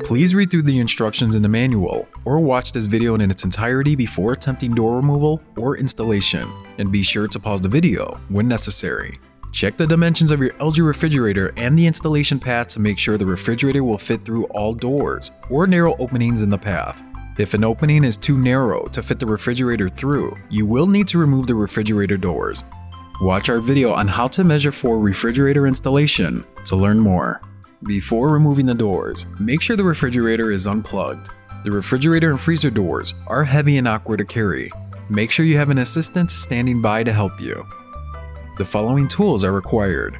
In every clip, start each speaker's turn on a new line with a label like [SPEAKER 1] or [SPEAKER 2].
[SPEAKER 1] Please read through the instructions in the manual or watch this video in its entirety before attempting door removal or installation, and be sure to pause the video when necessary. Check the dimensions of your LG refrigerator and the installation path to make sure the refrigerator will fit through all doors or narrow openings in the path. If an opening is too narrow to fit the refrigerator through, you will need to remove the refrigerator doors. Watch our video on how to measure for refrigerator installation to learn more. Before removing the doors, make sure the refrigerator is unplugged. The refrigerator and freezer doors are heavy and awkward to carry. Make sure you have an assistant standing by to help you. The following tools are required.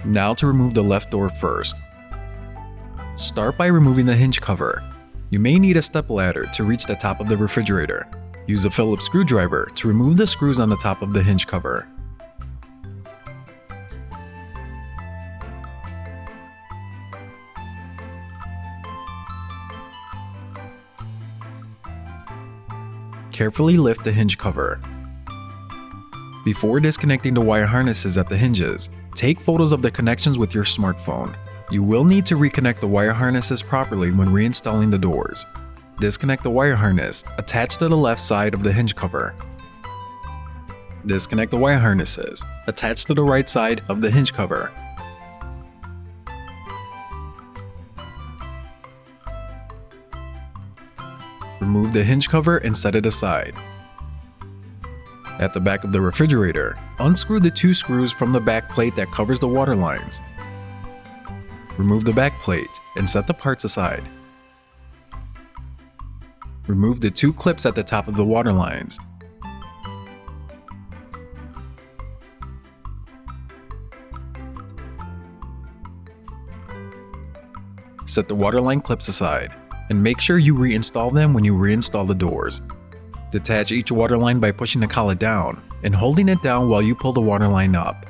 [SPEAKER 1] Now to remove the left door first. Start by removing the hinge cover. You may need a stepladder to reach the top of the refrigerator. Use a Phillips screwdriver to remove the screws on the top of the hinge cover. Carefully lift the hinge cover. Before disconnecting the wire harnesses at the hinges, take photos of the connections with your smartphone. You will need to reconnect the wire harnesses properly when reinstalling the doors. Disconnect the wire harness attached to the left side of the hinge cover. Disconnect the wire harnesses attached to the right side of the hinge cover. Remove the hinge cover and set it aside. At the back of the refrigerator, unscrew the two screws from the back plate that covers the water lines. Remove the back plate and set the parts aside. Remove the two clips at the top of the water lines. Set the waterline clips aside, and make sure you reinstall them when you reinstall the doors. Detach each waterline by pushing the collet down and holding it down while you pull the waterline up.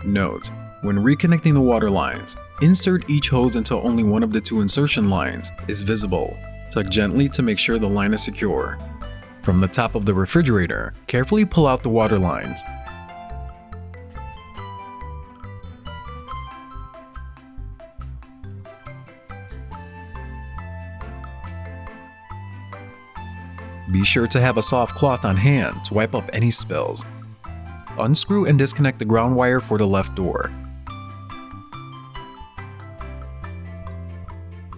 [SPEAKER 1] Note: when reconnecting the water lines, insert each hose until only one of the two insertion lines is visible. Tug gently to make sure the line is secure. From the top of the refrigerator, carefully pull out the water lines. Be sure to have a soft cloth on hand to wipe up any spills. Unscrew and disconnect the ground wire for the left door.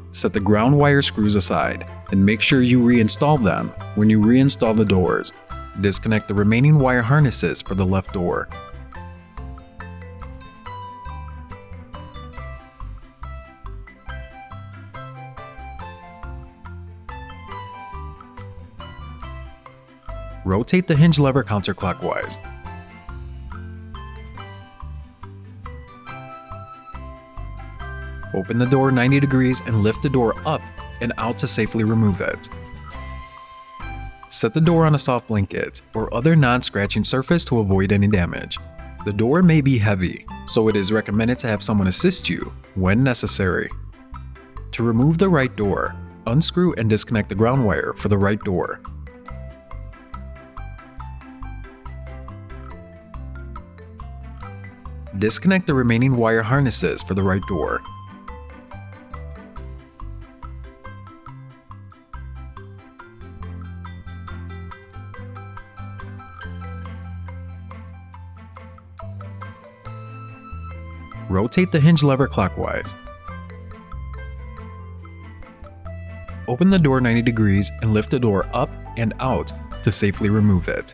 [SPEAKER 1] Set the ground wire screws aside and make sure you reinstall them when you reinstall the doors. Disconnect the remaining wire harnesses for the left door. Rotate the hinge lever counterclockwise. Open the door 90 degrees and lift the door up and out to safely remove it. Set the door on a soft blanket or other non-scratching surface to avoid any damage. The door may be heavy, so it is recommended to have someone assist you when necessary. To remove the right door, unscrew and disconnect the ground wire for the right door. Disconnect the remaining wire harnesses for the right door. Rotate the hinge lever clockwise. Open the door 90 degrees and lift the door up and out to safely remove it.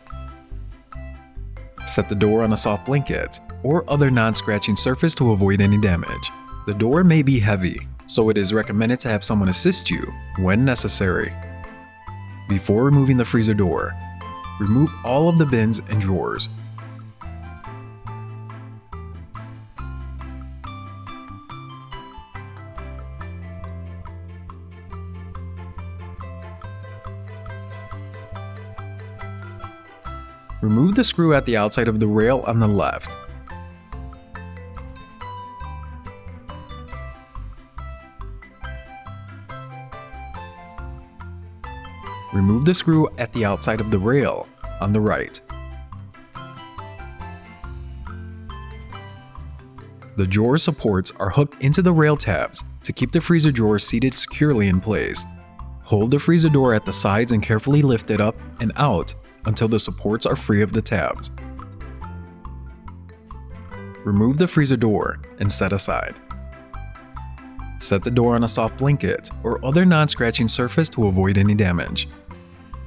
[SPEAKER 1] Set the door on a soft blanket or other non-scratching surface to avoid any damage. The door may be heavy, so it is recommended to have someone assist you when necessary. Before removing the freezer door, remove all of the bins and drawers. Remove the screw at the outside of the rail on the left. Remove the screw at the outside of the rail on the right. The drawer supports are hooked into the rail tabs to keep the freezer drawer seated securely in place. Hold the freezer door at the sides and carefully lift it up and out until the supports are free of the tabs. Remove the freezer door and set aside. Set the door on a soft blanket or other non-scratching surface to avoid any damage.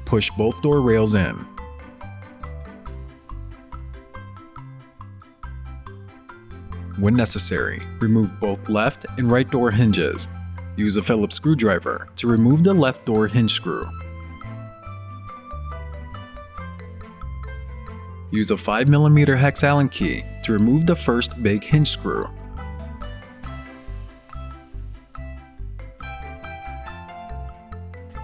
[SPEAKER 1] Push both door rails in. When necessary, remove both left and right door hinges. Use a Phillips screwdriver to remove the left door hinge screw. Use a 5mm hex Allen key to remove the first big hinge screw.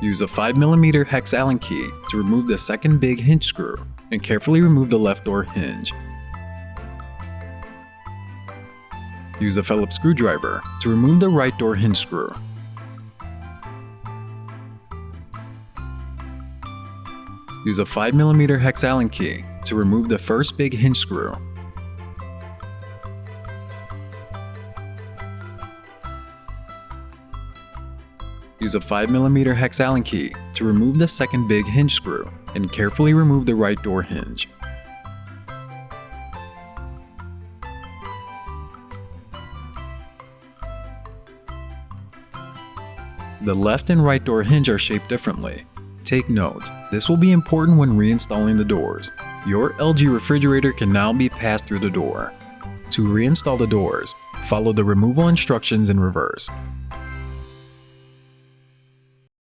[SPEAKER 1] Use a 5mm hex Allen key to remove the second big hinge screw and carefully remove the left door hinge. Use a Phillips screwdriver to remove the right door hinge screw. Use a 5mm hex Allen key to remove the first big hinge screw. Use a 5mm hex Allen key to remove the second big hinge screw and carefully remove the right door hinge. The left and right door hinge are shaped differently. Take note, this will be important when reinstalling the doors. Your LG refrigerator can now be passed through the door. To reinstall the doors, follow the removal instructions in reverse.